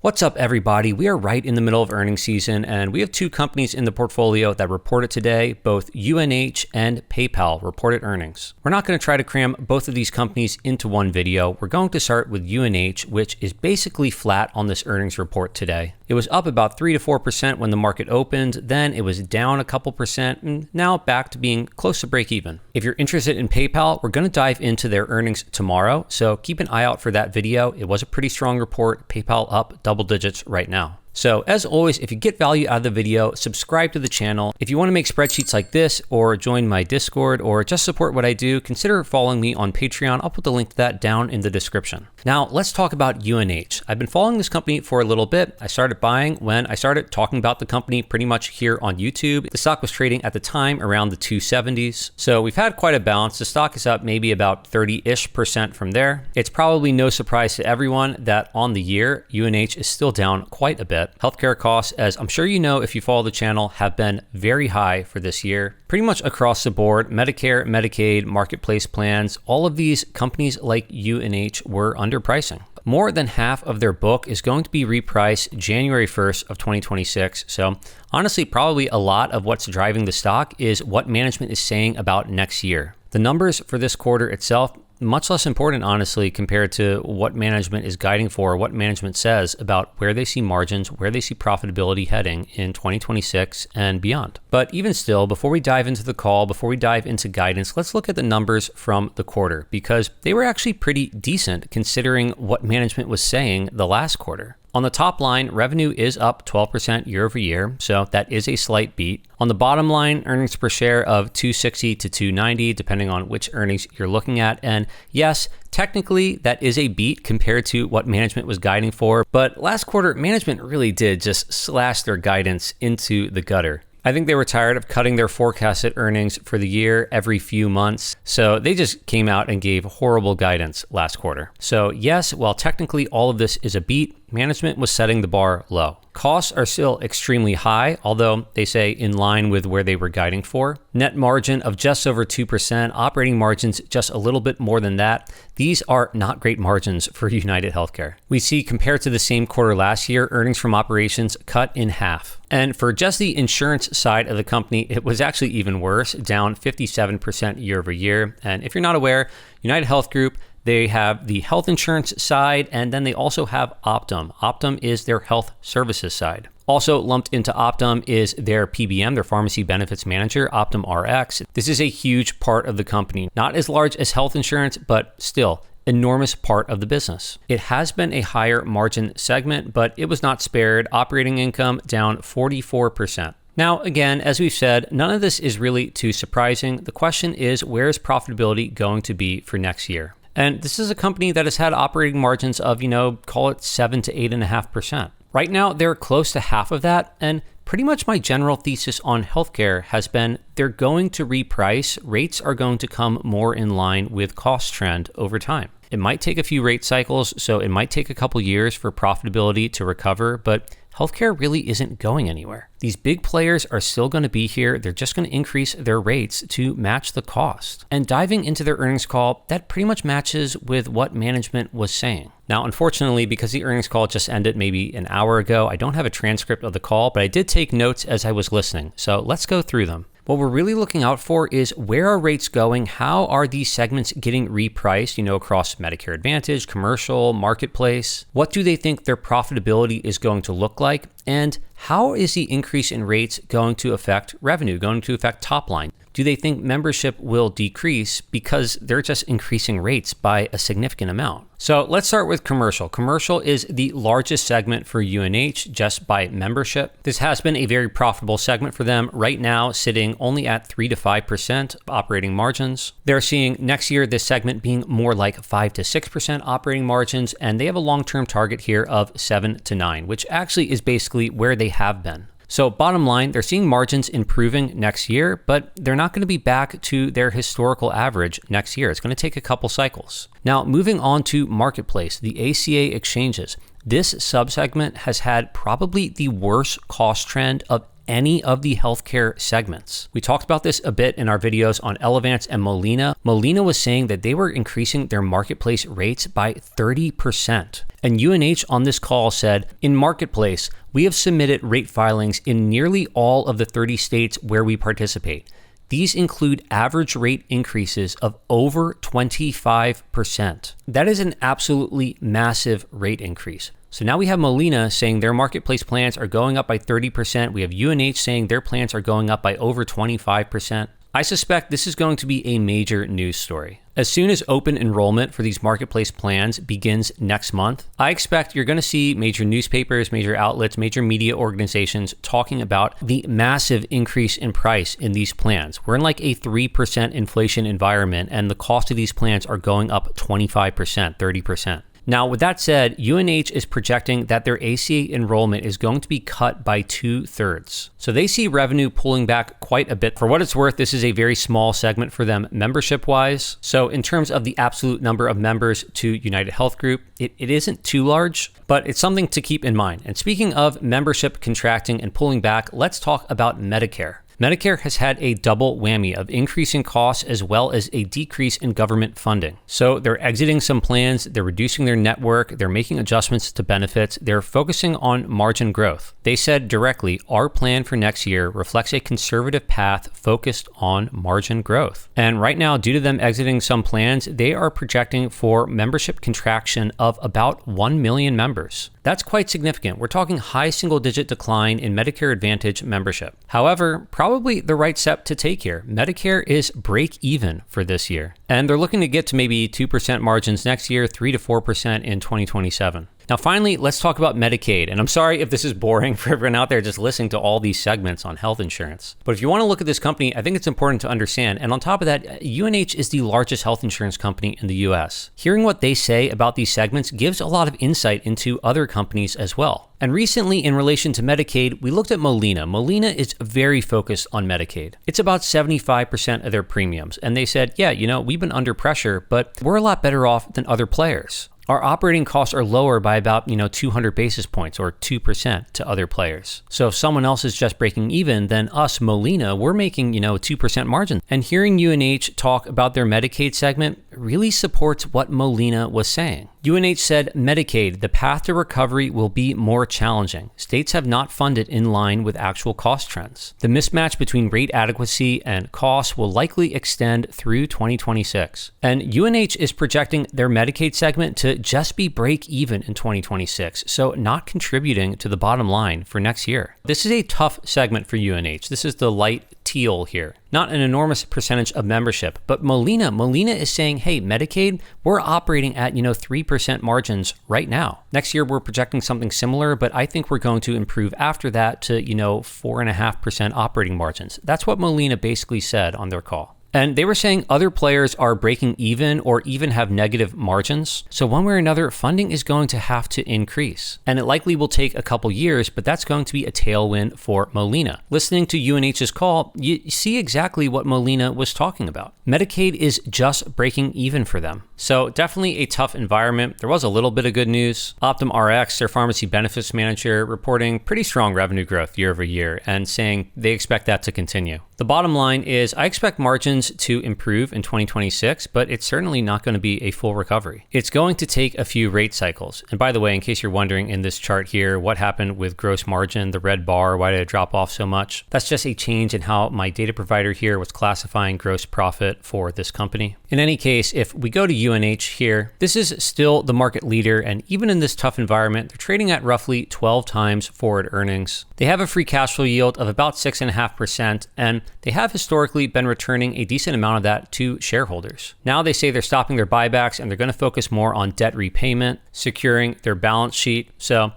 What's up, everybody? We are right in the middle of earnings season, and we have two companies in the portfolio that reported today. Both UNH and PayPal reported earnings. We're not going to try to cram both of these companies into one video. We're going to start with UNH, which is basically flat on this earnings report today. It was up about 3 to 4% when the market opened, then it was down a couple percent, and now back to being close to break even. If you're interested in PayPal, we're going to dive into their earnings tomorrow, so keep an eye out for that video. It was a pretty strong report. PayPal up double digits right now. So as always, if you get value out of the video, subscribe to the channel. If you want to make spreadsheets like this or join my Discord or just support what I do, consider following me on Patreon. I'll put the link to that down in the description. Now let's talk about UNH. I've been following this company for a little bit. I started buying when I started talking about the company pretty much here on YouTube. The stock was trading at the time around the 270s. So we've had quite a bounce. The stock is up maybe about 30-ish% from there. It's probably no surprise to everyone that on the year, UNH is still down quite a bit. Healthcare costs, as I'm sure you know if you follow the channel, have been very high for this year. Pretty much across the board, Medicare, Medicaid, marketplace plans, all of these companies like UNH were underpricing. More than half of their book is going to be repriced January 1st of 2026. So honestly, probably a lot of what's driving the stock is what management is saying about next year. The numbers for this quarter itself, much less important, honestly, compared to what management is guiding for, what management says about where they see margins, where they see profitability heading in 2026 and beyond. But even still, before we dive into the call, before we dive into guidance, let's look at the numbers from the quarter because they were actually pretty decent considering what management was saying the last quarter. On the top line, revenue is up 12% year over year, so that is a slight beat. On the bottom line, earnings per share of 260 to 290, depending on which earnings you're looking at. And yes, technically that is a beat compared to what management was guiding for, but last quarter, management really did just slash their guidance into the gutter. I think they were tired of cutting their forecasted earnings for the year every few months, so they just came out and gave horrible guidance last quarter. So yes, while technically all of this is a beat, management was setting the bar low. Costs are still extremely high, although they say in line with where they were guiding for. Net margin of just over 2%, operating margins just a little bit more than that. These are not great margins for United Healthcare. We see compared to the same quarter last year, earnings from operations cut in half. And for just the insurance side of the company, it was actually even worse, down 57% year over year. And if you're not aware, United Health Group, they have the health insurance side, and then they also have Optum. Optum is their health services side. Also lumped into Optum is their PBM, their pharmacy benefits manager, Optum Rx. This is a huge part of the company. Not as large as health insurance, but still enormous part of the business. It has been a higher margin segment, but it was not spared. Operating income down 44%. Now, again, as we've said, none of this is really too surprising. The question is, where is profitability going to be for next year? And this is a company that has had operating margins of, call it 7 to 8.5%. Right now, they're close to half of that. And pretty much my general thesis on healthcare has been they're going to reprice. Rates are going to come more in line with cost trend over time. It might take a few rate cycles, so it might take a couple years for profitability to recover, but healthcare really isn't going anywhere. These big players are still going to be here. They're just going to increase their rates to match the cost. And diving into their earnings call, that pretty much matches with what management was saying. Now, unfortunately, because the earnings call just ended maybe an hour ago, I don't have a transcript of the call, but I did take notes as I was listening. So let's go through them. What we're really looking out for is where are rates going? How are these segments getting repriced, across Medicare Advantage, commercial, marketplace? What do they think their profitability is going to look like? And how is the increase in rates going to affect revenue, going to affect top line? Do they think membership will decrease because they're just increasing rates by a significant amount? So let's start with commercial. Commercial is the largest segment for UNH just by membership. This has been a very profitable segment for them right now, sitting only at 3 to 5% operating margins. They're seeing next year this segment being more like 5 to 6% operating margins, and they have a long-term target here of 7 to 9, which actually is basically where they have been. So bottom line, they're seeing margins improving next year, but they're not going to be back to their historical average next year. It's going to take a couple cycles. Now, moving on to marketplace, the ACA exchanges. This subsegment has had probably the worst cost trend of any of the healthcare segments. We talked about this a bit in our videos on Elevance and Molina. Molina was saying that they were increasing their marketplace rates by 30%. And UNH on this call said, in Marketplace, we have submitted rate filings in nearly all of the 30 states where we participate. These include average rate increases of over 25%. That is an absolutely massive rate increase. So now we have Molina saying their marketplace plans are going up by 30%. We have UNH saying their plans are going up by over 25%. I suspect this is going to be a major news story. As soon as open enrollment for these marketplace plans begins next month, I expect you're going to see major newspapers, major outlets, major media organizations talking about the massive increase in price in these plans. We're in like a 3% inflation environment, and the cost of these plans are going up 25%, 30%. Now, with that said, UNH is projecting that their ACA enrollment is going to be cut by 2/3. So they see revenue pulling back quite a bit. For what it's worth, this is a very small segment for them membership-wise. So in terms of the absolute number of members to United Health Group, it isn't too large, but it's something to keep in mind. And speaking of membership contracting and pulling back, let's talk about Medicare. Medicare has had a double whammy of increasing costs as well as a decrease in government funding. So they're exiting some plans, they're reducing their network, they're making adjustments to benefits, they're focusing on margin growth. They said directly, our plan for next year reflects a conservative path focused on margin growth. And right now, due to them exiting some plans, they are projecting for membership contraction of about 1 million members. That's quite significant. We're talking high single-digit decline in Medicare Advantage membership. However, probably the right step to take here. Medicare is break even for this year, and they're looking to get to maybe 2% margins next year, 3 to 4% in 2027. Now, finally, let's talk about Medicaid. And I'm sorry if this is boring for everyone out there just listening to all these segments on health insurance. But if you want to look at this company, I think it's important to understand. And on top of that, UNH is the largest health insurance company in the US. Hearing what they say about these segments gives a lot of insight into other companies as well. And recently, in relation to Medicaid, we looked at Molina. Molina is very focused on Medicaid. It's about 75% of their premiums. And they said, yeah, we've been under pressure, but we're a lot better off than other players. Our operating costs are lower by about, 200 basis points or 2% to other players. So if someone else is just breaking even, then us, Molina, we're making, a 2% margin. And hearing UNH talk about their Medicaid segment really supports what Molina was saying. UNH said Medicaid, the path to recovery will be more challenging. States have not funded in line with actual cost trends. The mismatch between rate adequacy and cost will likely extend through 2026. And UNH is projecting their Medicaid segment to just be break even in 2026, so not contributing to the bottom line for next year. This is a tough segment for UNH. This is the light teal here. Not an enormous percentage of membership, but Molina is saying, hey, Medicaid, we're operating at, 3% margins right now. Next year, we're projecting something similar, but I think we're going to improve after that to, 4.5% operating margins. That's what Molina basically said on their call. And they were saying other players are breaking even or even have negative margins. So one way or another, funding is going to have to increase. And it likely will take a couple years, but that's going to be a tailwind for Molina. Listening to UNH's call, you see exactly what Molina was talking about. Medicaid is just breaking even for them. So definitely a tough environment. There was a little bit of good news. Optum Rx, their pharmacy benefits manager, reporting pretty strong revenue growth year over year and saying they expect that to continue. The bottom line is I expect margins to improve in 2026, but it's certainly not going to be a full recovery. It's going to take a few rate cycles. And by the way, in case you're wondering in this chart here, what happened with gross margin, the red bar, why did it drop off so much? That's just a change in how my data provider here was classifying gross profit for this company. In any case, if we go to UNH here, this is still the market leader. And even in this tough environment, they're trading at roughly 12 times forward earnings. They have a free cash flow yield of about 6.5%, and they have historically been returning a decent amount of that to shareholders. Now they say they're stopping their buybacks and they're going to focus more on debt repayment, securing their balance sheet. So,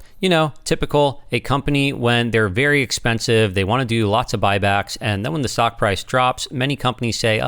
typical, a company when they're very expensive, they want to do lots of buybacks. And then when the stock price drops, many companies say,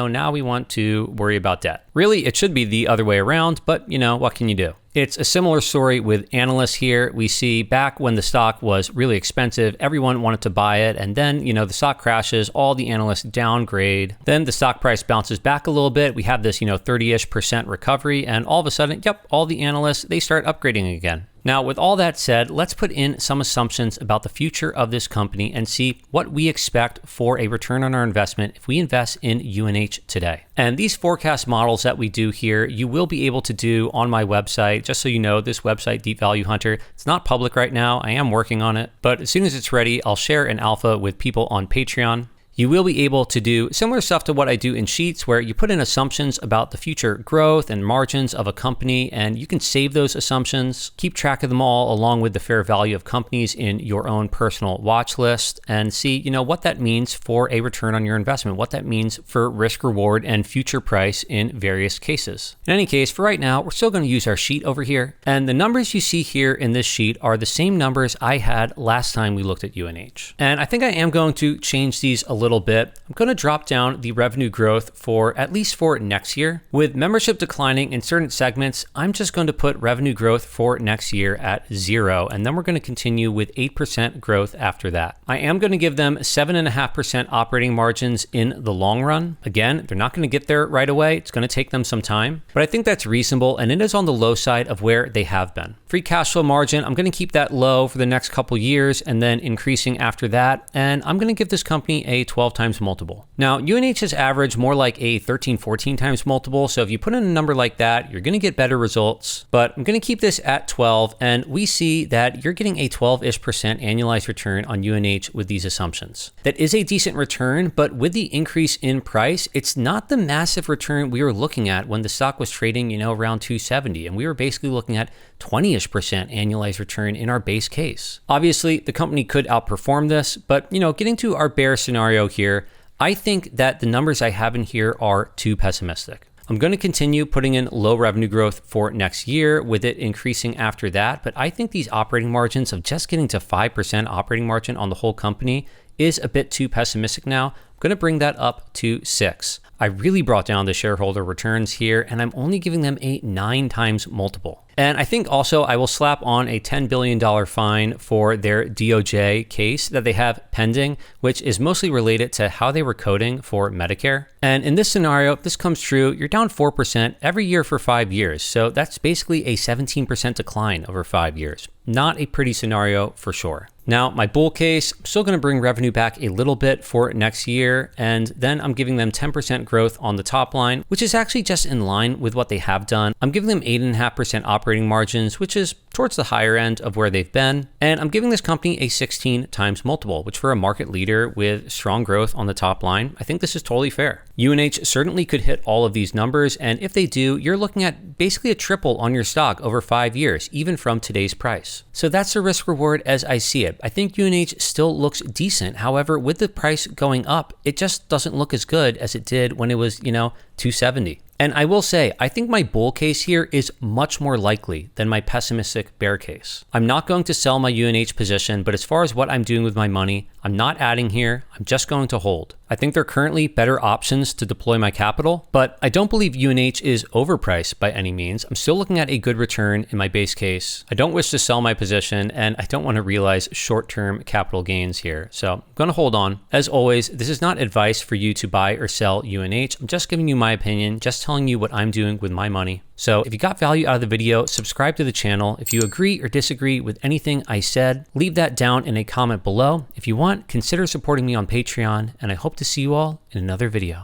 now we want to worry about debt. Really, it should be the other way around, but what can you do? It's a similar story with analysts here. We see back when the stock was really expensive, everyone wanted to buy it. And then, the stock crashes, all the analysts downgrade. Then the stock price bounces back a little bit. We have this, 30-ish% recovery. And all of a sudden, all the analysts, they start upgrading again. Now, with all that said, let's put in some assumptions about the future of this company and see what we expect for a return on our investment if we invest in UNH today. And these forecast models that we do here, you will be able to do on my website. Just so you know, this website, Deep Value Hunter, it's not public right now. I am working on it, but as soon as it's ready, I'll share an alpha with people on Patreon. You will be able to do similar stuff to what I do in Sheets, where you put in assumptions about the future growth and margins of a company, and you can save those assumptions, keep track of them all along with the fair value of companies in your own personal watch list, and see, what that means for a return on your investment, what that means for risk reward and future price in various cases. In any case, for right now, we're still going to use our sheet over here, and the numbers you see here in this sheet are the same numbers I had last time we looked at UNH. And I think I am going to change these a little bit. I'm going to drop down the revenue growth for at least for next year. With membership declining in certain segments, I'm just going to put revenue growth for next year at 0, and then we're going to continue with 8% growth after that. I am going to give them 7.5% operating margins in the long run. Again, they're not going to get there right away. It's going to take them some time, but I think that's reasonable, and it is on the low side of where they have been. Free cash flow margin, I'm going to keep that low for the next couple years and then increasing after that, and I'm going to give this company a 12 times multiple. Now, UNH has averaged more like a 13, 14 times multiple. So if you put in a number like that, you're going to get better results, but I'm going to keep this at 12. And we see that you're getting a 12-ish percent annualized return on UNH with these assumptions. That is a decent return, but with the increase in price, it's not the massive return we were looking at when the stock was trading, around 270. And we were basically looking at 20-ish percent annualized return in our base case. Obviously, the company could outperform this, but getting to our bear scenario here, I think that the numbers I have in here are too pessimistic. I'm going to continue putting in low revenue growth for next year with it increasing after that, but I think these operating margins of just getting to 5% operating margin on the whole company is a bit too pessimistic now. I'm going to bring that up to 6. I really brought down the shareholder returns here, and I'm only giving them a 9 times multiple. And I think also I will slap on a $10 billion fine for their DOJ case that they have pending, which is mostly related to how they were coding for Medicare. And in this scenario, if this comes true, you're down 4% every year for 5 years. So that's basically a 17% decline over 5 years. Not a pretty scenario for sure. Now, my bull case, I'm still going to bring revenue back a little bit for next year, and then I'm giving them 10% growth on the top line, which is actually just in line with what they have done. I'm giving them 8.5% operating margins, which is towards the higher end of where they've been, and I'm giving this company a 16 times multiple, which for a market leader with strong growth on the top line, I think this is totally fair. UNH certainly could hit all of these numbers, and if they do, you're looking at basically a triple on your stock over 5 years, even from today's price. So that's the risk reward as I see it. I think UNH still looks decent. However, with the price going up, it just doesn't look as good as it did when it was, 270. And I will say, I think my bull case here is much more likely than my pessimistic bear case. I'm not going to sell my UNH position, but as far as what I'm doing with my money, I'm not adding here. I'm just going to hold. I think there are currently better options to deploy my capital, but I don't believe UNH is overpriced by any means. I'm still looking at a good return in my base case. I don't wish to sell my position, and I don't want to realize short-term capital gains here. So I'm going to hold on. As always, this is not advice for you to buy or sell UNH. I'm just giving you my opinion, just telling you what I'm doing with my money. So if you got value out of the video, subscribe to the channel. If you agree or disagree with anything I said, leave that down in a comment below. If you want, consider supporting me on Patreon, and I hope to see you all in another video.